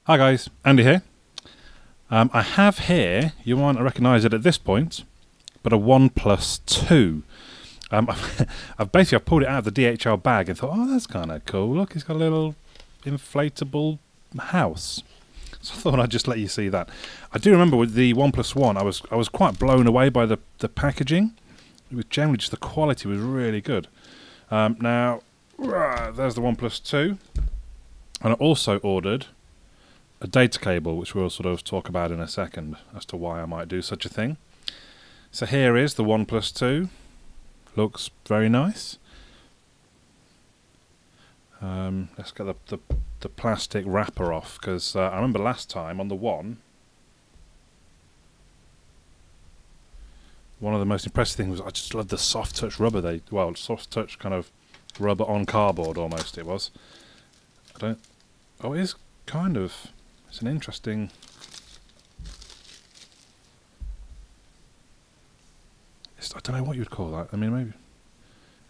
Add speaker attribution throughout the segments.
Speaker 1: Hi guys, Andy here. I have here, you might not recognise it at this point, but a OnePlus Two. I've pulled it out of the DHL bag and thought, oh, that's kind of cool. Look, it's got a little inflatable house. So I thought I'd just let you see that. I do remember with the OnePlus One, I was quite blown away by the packaging. It was generally just the quality was really good. Now, there's the OnePlus Two, and I also ordered a data cable, which we'll sort of talk about in a second as to why I might do such a thing. So here is the OnePlus Two. Looks very nice. Let's get the plastic wrapper off, because I remember last time on the One, one of the most impressive things was I just loved the soft touch rubber. Soft touch kind of rubber on cardboard almost it was. It is kind of, it's an interesting, I don't know what you'd call that. I mean, maybe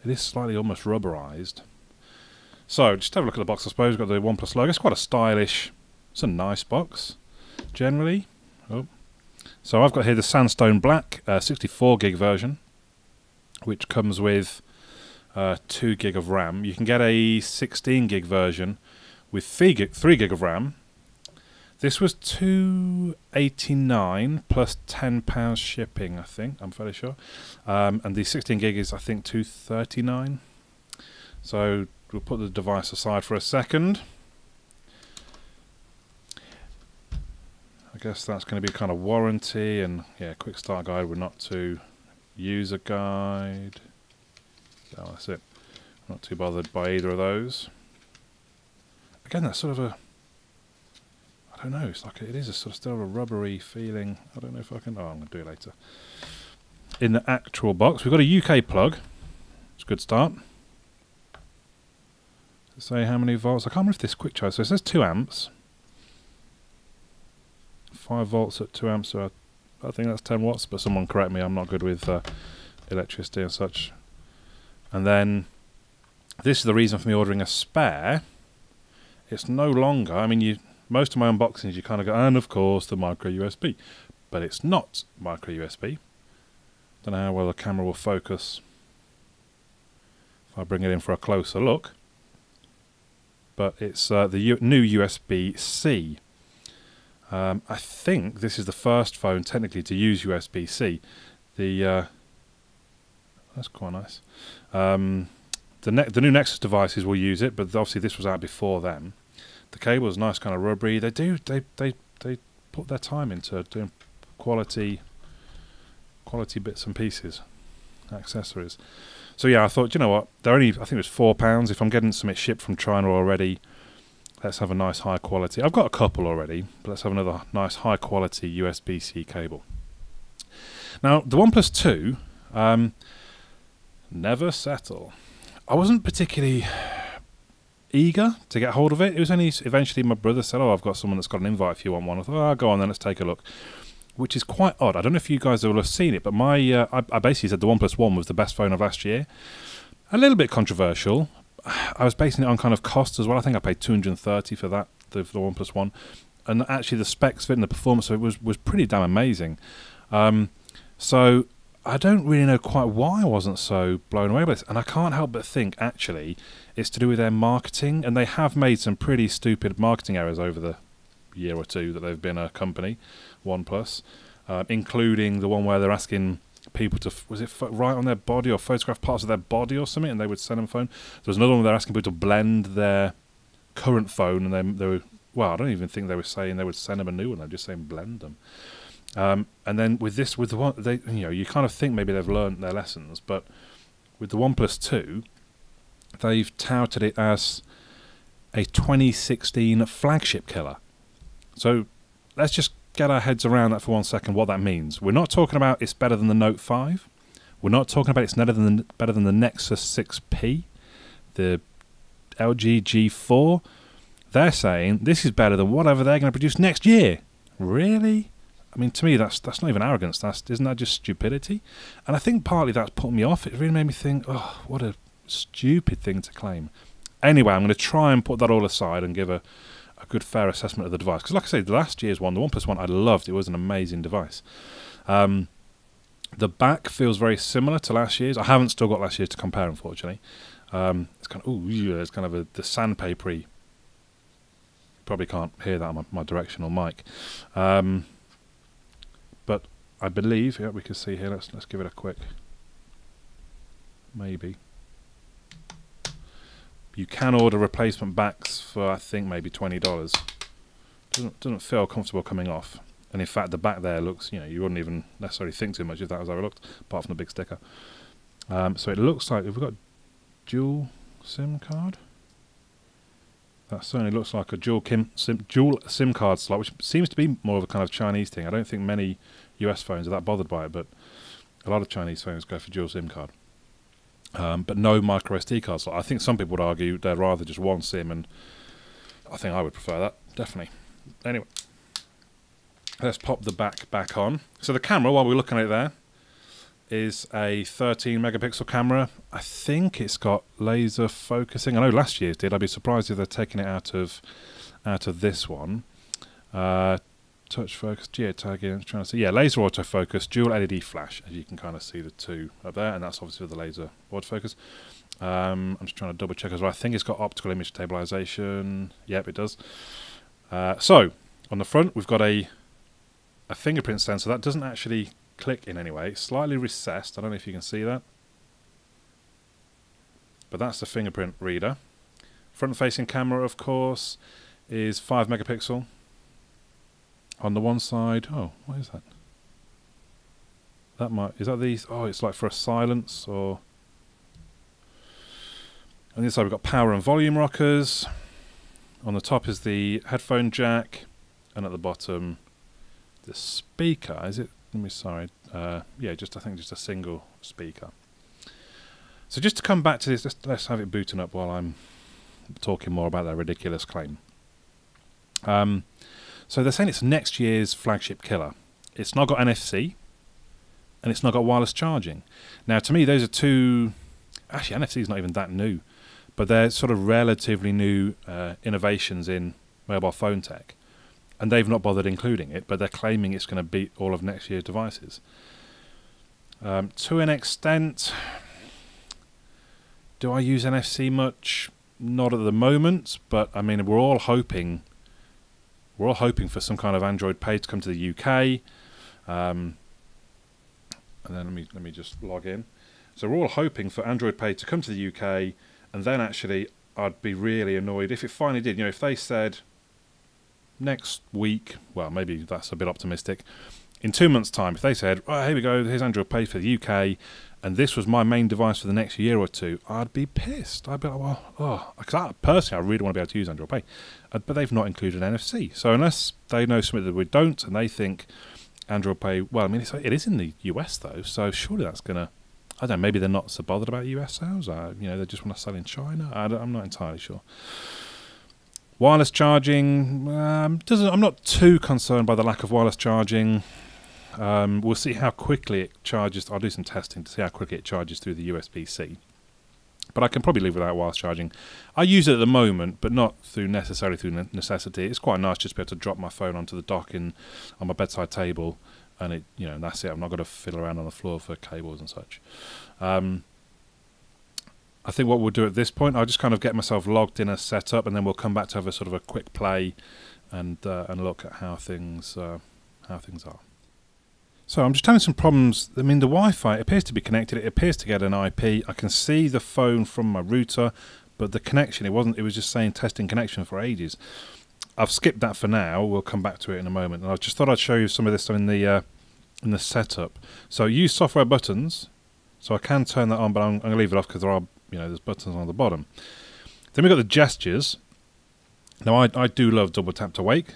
Speaker 1: it is slightly almost rubberized. So just have a look at the box. I suppose we've got the OnePlus logo. It's quite a stylish, it's a nice box generally. So I've got here the Sandstone Black 64 gig version, which comes with 2 gig of RAM. You can get a 16 gig version with 3 gig of RAM. This was $289 plus £10 shipping, I think. I'm fairly sure. And the 16 gig is, I think, $239. So we'll put the device aside for a second. I guess that's going to be kind of warranty and quick start guide. We're not to user guide. So that's it. Not too bothered by either of those. Again, that's sort of a, I don't know, it's like it is a sort of still a rubbery feeling. I don't know if I can, I'm going to do it later. In the actual box, we've got a UK plug. It's a good start. Say how many volts, I can't remember if this quick charge, so it says 2 amps. 5 volts at 2 amps, so I think that's 10 watts, but someone correct me, I'm not good with electricity and such. And then, this is the reason for me ordering a spare. It's no longer, I mean, most of my unboxings you kind of go, and of course the micro USB, but it's not micro USB. Don't know how well the camera will focus if I bring it in for a closer look, but it's the new USB-C. I think this is the first phone technically to use USB-C. That's quite nice. The new Nexus devices will use it, but obviously this was out before them. The cable is nice, kind of rubbery. They put their time into doing quality bits and pieces, accessories. So yeah, I thought, you know what? They're only, I think it was £4. If I'm getting something shipped from China already, let's have a nice high quality. I've got a couple already, but let's have another nice high quality USB-C cable. Now the OnePlus Two, never settle. I wasn't particularly eager to get hold of it. It was only eventually my brother said, oh, I've got someone that's got an invite if you want one. I thought, oh, go on then, let's take a look. Which is quite odd. I don't know if you guys will have seen it, but I basically said the OnePlus One was the best phone of last year. A little bit controversial. I was basing it on kind of cost as well. I think I paid $230 for that, the OnePlus One. And actually the specs fit and the performance of it was pretty damn amazing. So I don't really know quite why I wasn't so blown away by this, and I can't help but think actually it's to do with their marketing, and they have made some pretty stupid marketing errors over the year or two that they've been a company, OnePlus, including the one where they're asking people to, was it write on their body or photograph parts of their body or something, and they would send them a phone. There was another one where they're asking people to blend their current phone, and they were, well, I don't even think they were saying they would send them a new one, they were just saying blend them. And then with this, with the one, you kind of think maybe they've learned their lessons, but with the OnePlus Two, they've touted it as a 2016 flagship killer. So let's just get our heads around that for 1 second, what that means. We're not talking about it's better than the Note 5. We're not talking about it's better than the Nexus 6P, the LG G4. They're saying this is better than whatever they're going to produce next year. Really? I mean, to me, that's not even arrogance. Isn't that just stupidity? And I think partly that's put me off. It really made me think, oh, what a stupid thing to claim. Anyway, I'm going to try and put that all aside and give a a good fair assessment of the device. Because like I say, the last year's one, the OnePlus One, I loved. It was an amazing device. The back feels very similar to last year's. I haven't still got last year's to compare, unfortunately. It's kind of, it's kind of the sandpapery. Probably can't hear that on my directional mic. But I believe, yeah, we can see here. Let's give it a quick. Maybe. You can order replacement backs for, I think, maybe $20. Doesn't feel comfortable coming off. And in fact, the back there looks, you wouldn't even necessarily think too much if that was how it looked, apart from the big sticker. So it looks like, have we got dual SIM card? That certainly looks like a dual SIM card slot, which seems to be more of a kind of Chinese thing. I don't think many US phones are that bothered by it, but a lot of Chinese phones go for dual SIM card. But no micro SD card slot. I think some people would argue they'd rather just one SIM, and I think I would prefer that, definitely. Anyway, let's pop the back on. So the camera, while we're looking at it there, is a 13 megapixel camera. I think it's got laser focusing. I know last year's did. I'd be surprised if they're taking it out of this one. Touch focus, geotagging, I'm trying to see. Yeah, laser autofocus, dual LED flash, as you can kind of see the two up there, and that's obviously with the laser autofocus. I'm just trying to double check as well. I think it's got optical image stabilization. Yep, it does. So on the front, we've got a fingerprint sensor that doesn't actually click in any way. It's slightly recessed. I don't know if you can see that, but that's the fingerprint reader. Front-facing camera, of course, is 5 megapixel. On the one side, oh, what is that? Is that these? Oh, it's like for a silence, or on this side we've got power and volume rockers. On the top is the headphone jack, and at the bottom the speaker. Is it? Sorry. Yeah, I think just a single speaker. So just to come back to this, let's have it booting up while I'm talking more about that ridiculous claim. So they're saying it's next year's flagship killer. It's not got NFC, and it's not got wireless charging. Now, to me, those are two... Actually, NFC is not even that new, but they're sort of relatively new innovations in mobile phone tech. And they've not bothered including it, but they're claiming it's going to beat all of next year's devices. To an extent, do I use NFC much? Not at the moment, but I mean, we're all hoping for some kind of Android Pay to come to the UK. And then let me just log in. So we're all hoping for Android Pay to come to the UK, and then actually I'd be really annoyed if it finally did. If they said next week, well, maybe that's a bit optimistic. In 2 months' time, if they said, "Oh, here we go, here's Android Pay for the UK," and this was my main device for the next year or two, I'd be pissed. I'd be like, well, because personally, I really want to be able to use Android Pay, but they've not included NFC. So unless they know something that we don't, and they think Android Pay, well, I mean, it is in the US though, so surely that's gonna. I don't know. Maybe they're not so bothered about US sales. They just want to sell in China. I'm not entirely sure. Wireless charging, I'm not too concerned by the lack of wireless charging. We'll see how quickly it charges. I'll do some testing to see how quickly it charges through the USB-C. But I can probably live without wireless charging. I use it at the moment, but not necessarily through necessity. It's quite nice just to be able to drop my phone onto the dock on my bedside table, and that's it. I'm not going to fiddle around on the floor for cables and such. I think what we'll do at this point, I'll just kind of get myself logged in a setup, and then we'll come back to have a sort of a quick play and look at how things are. So I'm just having some problems. I mean, the Wi-Fi appears to be connected. It appears to get an IP. I can see the phone from my router, but the connection, it was just saying testing connection for ages. I've skipped that for now. We'll come back to it in a moment. And I just thought I'd show you some of this stuff in the setup. So use software buttons. So I can turn that on, but I'm going to leave it off because there are, there's buttons on the bottom. Then we've got the gestures. Now I do love double tap to wake.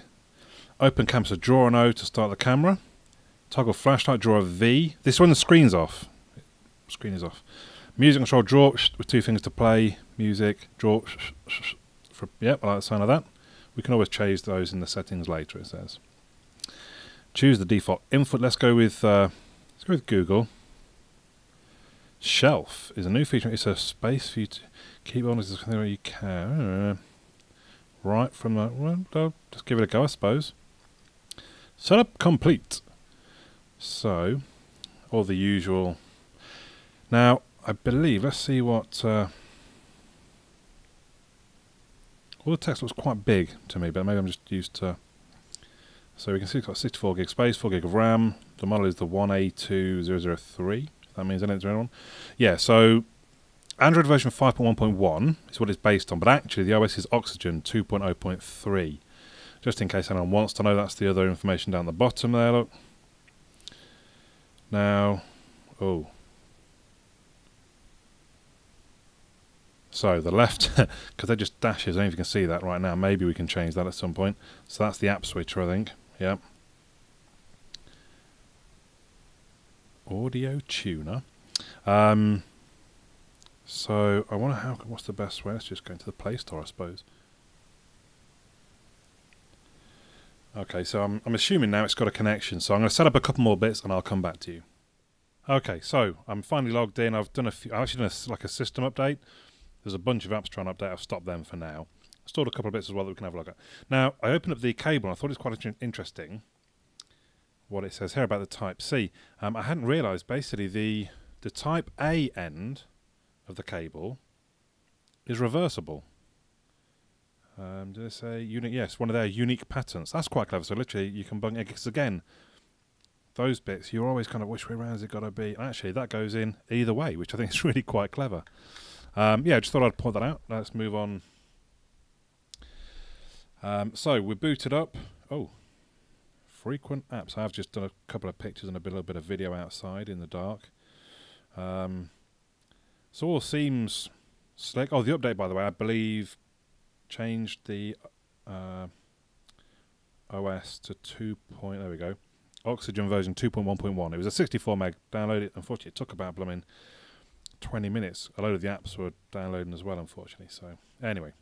Speaker 1: Open camera, so draw an O to start the camera. Toggle flashlight, draw a V. This one, the screen's off. Screen is off. Music control, draw with two fingers to play. Music, draw. Yep, I like the sound of that. We can always change those in the settings later, it says. Choose the default input. Let's go with Google. Shelf is a new feature. It's a space for you to keep on as where you can. right from the... Well, I'll just give it a go, I suppose. Setup complete. So, all the usual. Now, I believe, let's see what... all the text looks quite big to me, but maybe I'm just used to... So we can see it's got 64 gig space, 4 gig of RAM. The model is the 1A2003. That means anything to anyone. Yeah, so Android version 5.1.1 is what it's based on, but actually the OS is Oxygen 2.0.3. Just in case anyone wants to know, that's the other information down the bottom there, look. Now, oh. So the left, because they're just dashes, I don't know if you can see that right now. Maybe we can change that at some point. So that's the app switcher, I think. Yep. Audio tuner. So I wonder what's the best way? Let's just go into the Play Store, I suppose. Okay, so I'm assuming now it's got a connection. So I'm going to set up a couple more bits and I'll come back to you. Okay, so I'm finally logged in. I've actually done like a system update. There's a bunch of apps trying to update. I've stopped them for now. Installed a couple of bits as well that we can have a look at. Now, I opened up the cable and I thought it was quite interesting what it says here about the Type-C. I hadn't realised basically the Type-A end of the cable is reversible. Did they say unique? Yes, one of their unique patents. That's quite clever. So literally you can bung it, because again, those bits, you're always kind of, which way around has it got to be? Actually, that goes in either way, which I think is really quite clever. Yeah, just thought I'd point that out. Let's move on. So we're booted up. Oh, frequent apps. I've just done a couple of pictures and a little bit of video outside in the dark. So all seems slick. Oh, the update, by the way, I believe changed the OS to 2. There we go. Oxygen version 2.1.1. It was a 64 meg download. Unfortunately, it took about 20 minutes. A load of the apps were downloading as well, unfortunately. So anyway,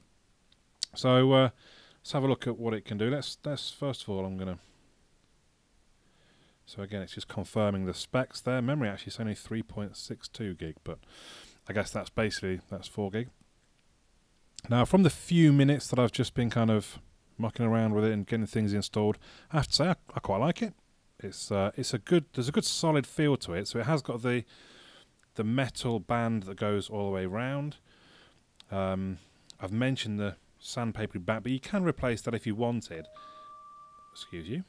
Speaker 1: so let's have a look at what it can do. Let's first of all, I'm gonna. So again, it's just confirming the specs there. Memory actually is only 3.62 gig, but I guess that's 4 gig. Now, from the few minutes that I've just been kind of mucking around with it and getting things installed, I have to say I quite like it. There's a good solid feel to it. So it has got the metal band that goes all the way round. I've mentioned the sandpapery back, but you can replace that if you wanted. Excuse you.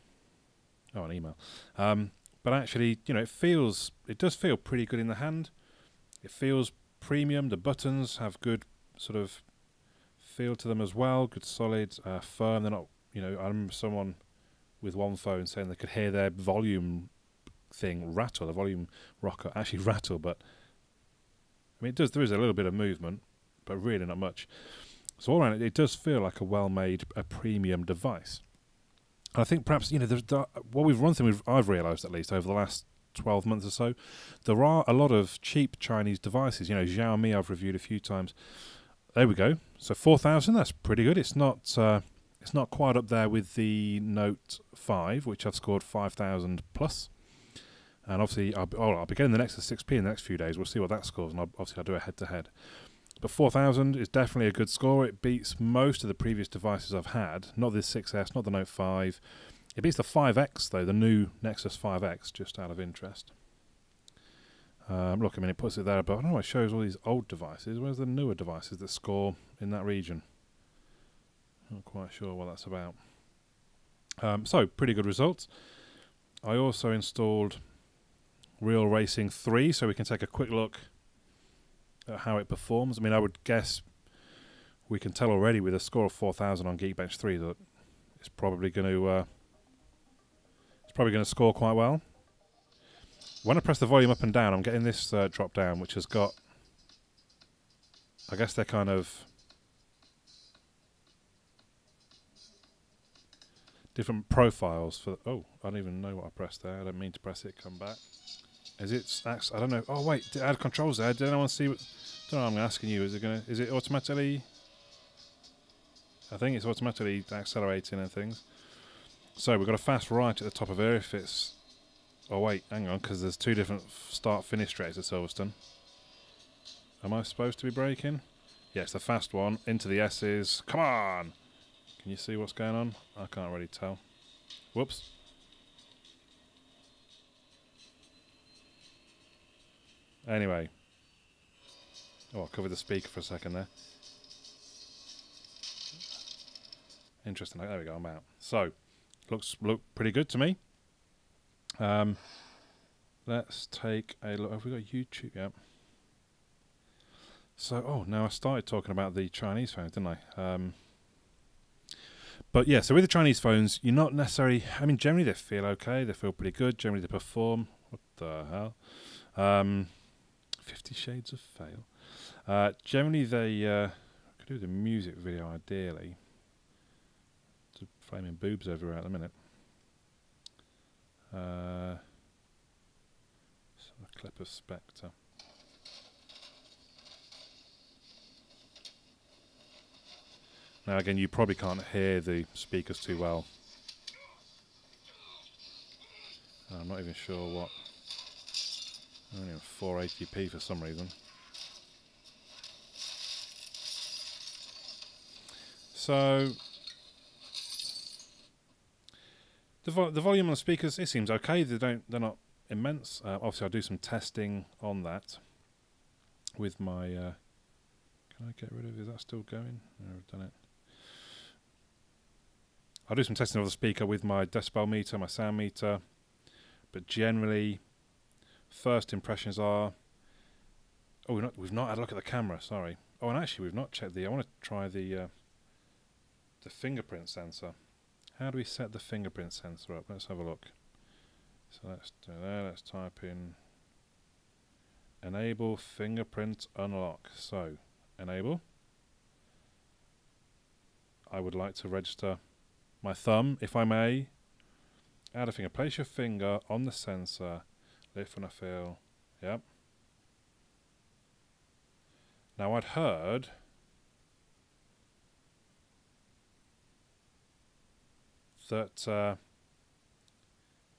Speaker 1: Oh, an email. But actually, it does feel pretty good in the hand. It feels premium. The buttons have good sort of feel to them as well. Good, solid, firm. They're not, I remember someone with one phone saying they could hear their volume thing rattle, the volume rocker actually rattle, but I mean, there is a little bit of movement, but really not much. So all around it does feel like a well-made, a premium device. And I think perhaps, what we've run through, I've realised at least over the last 12 months or so, there are a lot of cheap Chinese devices. Xiaomi I've reviewed a few times. There we go. So 4,000, that's pretty good. It's not quite up there with the Note 5, which I've scored 5,000 plus. And obviously, I'll be getting the Nexus 6P in the next few days. We'll see what that scores, and obviously I'll do a head-to-head. But 4,000 is definitely a good score. It beats most of the previous devices I've had. Not the 6S, not the Note 5. It beats the 5X, though, the new Nexus 5X, just out of interest. Look, I mean, it puts it there, but I don't know, it shows all these old devices. Where's the newer devices that score in that region? Not quite sure what that's about. So, pretty good results. I also installed Real Racing 3, so we can take a quick look at how it performs. I mean, I would guess we can tell already with a score of 4,000 on Geekbench 3 that it's probably going to score quite well. When I press the volume up and down, I'm getting this drop down, which has got, I guess they're kind of different profiles for. Oh, I don't even know what I pressed there. I don't mean to press it. Come back. Is it? I don't know. Oh wait, did I add controls there? Did anyone see? I don't know. I'm asking you. Is it automatically? I think it's automatically accelerating and things. So we've got a fast right at the top of here. If it's. Oh wait, hang on, because there's two different start-finish straights at Silverstone. Am I supposed to be braking? Yes, the fast one into the S's. Come on. Can you see what's going on? I can't really tell. Whoops. Anyway. Oh, I covered the speaker for a second there. Interesting. There we go, I'm out. So, look pretty good to me. Let's take a look. Have we got YouTube? Yep. So, oh, now I started talking about the Chinese phones, didn't I? But yeah, so with the Chinese phones, you're not necessarily... I mean, generally they feel okay. They feel pretty good. Generally they perform. What the hell? 50 Shades of Fail. Generally they... could do the music video, ideally. Just flaming boobs everywhere at the minute. A clip of Spectre. Now again, you probably can't hear the speakers too well. I'm not even sure what. Only 480p for some reason. So the volume on the speakers, it seems okay. They're not immense. Obviously, I'll do some testing on that with my. Can I get rid of? Is that still going? No, I've done it. I'll do some testing of the speaker with my decibel meter, my sound meter, but generally, first impressions are. Oh, we've not had a look at the camera. Sorry. Oh, and actually, we've not checked the. I want to try the fingerprint sensor. How do we set the fingerprint sensor up? Let's have a look. So let's do that. Let's type in enable fingerprint unlock. So enable. I would like to register my thumb, if I may. Add a finger. Place your finger on the sensor. Lift when I feel. Yep. Now I'd heard that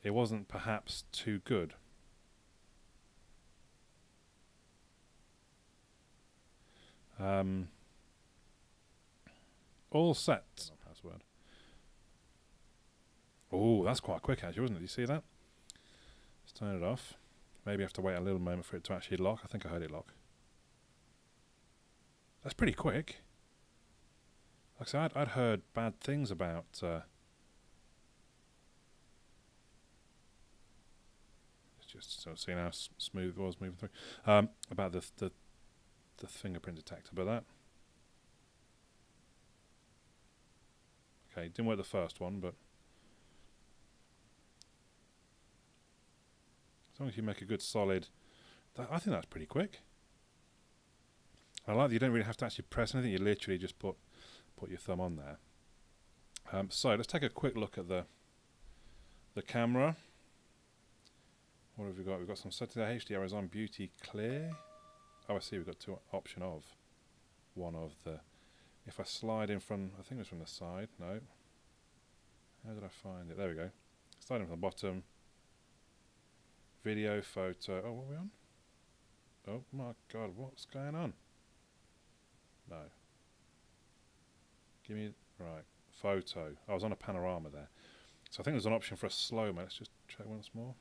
Speaker 1: it wasn't perhaps too good. All set. Password. Oh, that's quite quick actually, wasn't it? Did you see that? Let's turn it off. Maybe I have to wait a little moment for it to actually lock. I think I heard it lock. That's pretty quick. Like I said, I'd heard bad things about just so seeing how smooth it was moving through. About the fingerprint detector, but that. Okay, didn't work the first one, but as long as you make a good solid, I think that's pretty quick. I like that you don't really have to actually press anything. You literally just put your thumb on there. So let's take a quick look at the camera. What have we got? We've got some setting there. HDR is on, beauty clear. Oh, I see. We've got two option of one of the. If I slide in from, I think it was from the side. No. How did I find it? There we go. Slide in from the bottom. Video, photo. Oh, what are we on? Oh my God, what's going on? No. Give me, right, photo. I was on a panorama there. So I think there's an option for a slow-mo. Let's just check once more.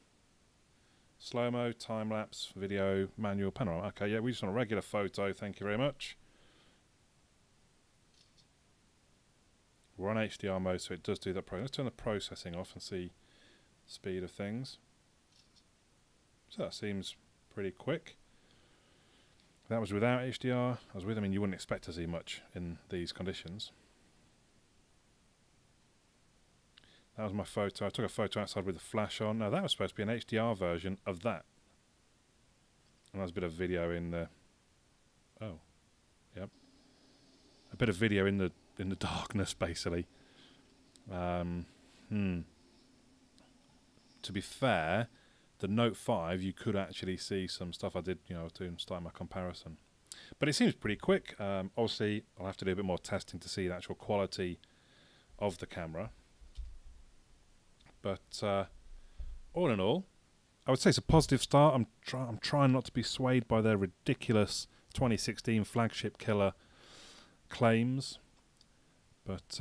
Speaker 1: Slow-mo, time-lapse, video, manual, panorama. Okay, yeah, we just want a regular photo. Thank you very much. We're on HDR mode, so it does do that. Let's turn the processing off and see speed of things. So that seems pretty quick. That was without HDR. I was with, I mean, you wouldn't expect to see much in these conditions. That was my photo. I took a photo outside with the flash on. Now that was supposed to be an HDR version of that. And there's a bit of video in the. Oh, yep. A bit of video in the darkness, basically. To be fair, the Note 5, you could actually see some stuff I did, to start my comparison. But it seems pretty quick. Obviously, I'll have to do a bit more testing to see the actual quality of the camera. But all in all, I would say it's a positive start. I'm trying not to be swayed by their ridiculous 2016 flagship killer claims. But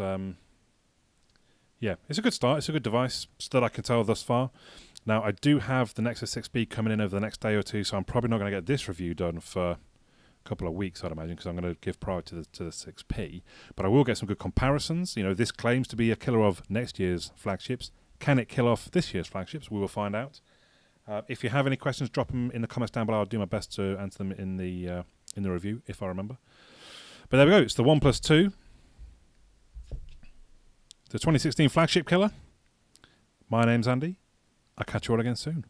Speaker 1: Yeah, it's a good start. It's a good device, that I can tell thus far. Now, I do have the Nexus 6B coming in over the next day or two, so I'm probably not going to get this review done for a couple of weeks, I'd imagine, because I'm going to give priority to the 6P. But I will get some good comparisons. You know, this claims to be a killer of next year's flagships. Can it kill off this year's flagships? We will find out. If you have any questions, drop them in the comments down below. I'll do my best to answer them in the review, if I remember. But there we go. It's the OnePlus 2. The 2016 flagship killer. My name's Andy. I'll catch you all again soon.